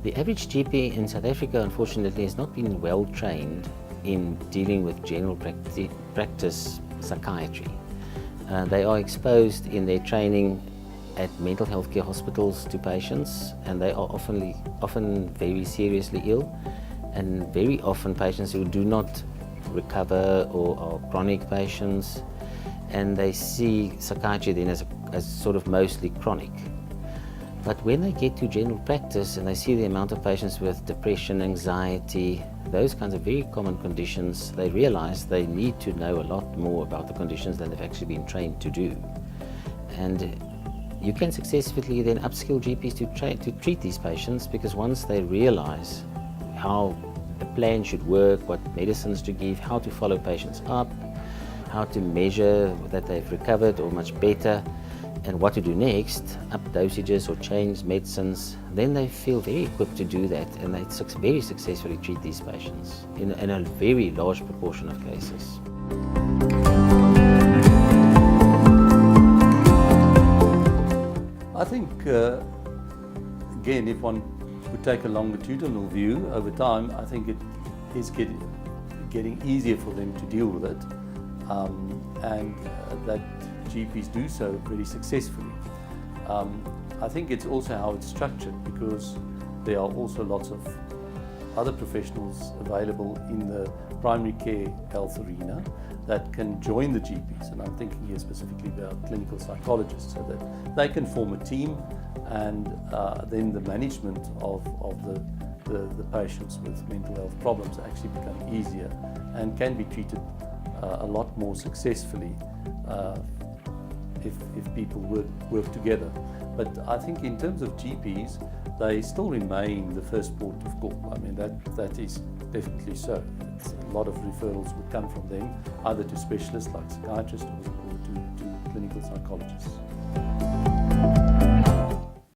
The average GP in South Africa, unfortunately, has not been well trained in dealing with general practice psychiatry. They are exposed in their training at mental health care hospitals to patients, and they are often very seriously ill, and very often patients who do not recover or are chronic patients, and they see psychiatry then as sort of mostly chronic. But when they get to general practice and they see the amount of patients with depression, anxiety, those kinds of very common conditions, they realize they need to know a lot more about the conditions than they've actually been trained to do. And you can successfully then upskill GPs to treat these patients, because once they realize how the plan should work, what medicines to give, how to follow patients up, how to measure that they've recovered or much better, and what to do next, up dosages or change medicines, then they feel very equipped to do that, and they very successfully treat these patients in a very large proportion of cases. I think, again, if one would take a longitudinal view over time, I think it is getting easier for them to deal with it, and that GPs do so very successfully. I think it's also how it's structured, because there are also lots of other professionals available in the primary care health arena that can join the GPs, and I'm thinking here specifically about clinical psychologists, so that they can form a team, and then the management of the patients with mental health problems actually become easier and can be treated a lot more successfully if people work together. But I think in terms of GPs, they still remain the first port of call. I mean, that is definitely so. A lot of referrals would come from them, either to specialists like psychiatrists or to clinical psychologists.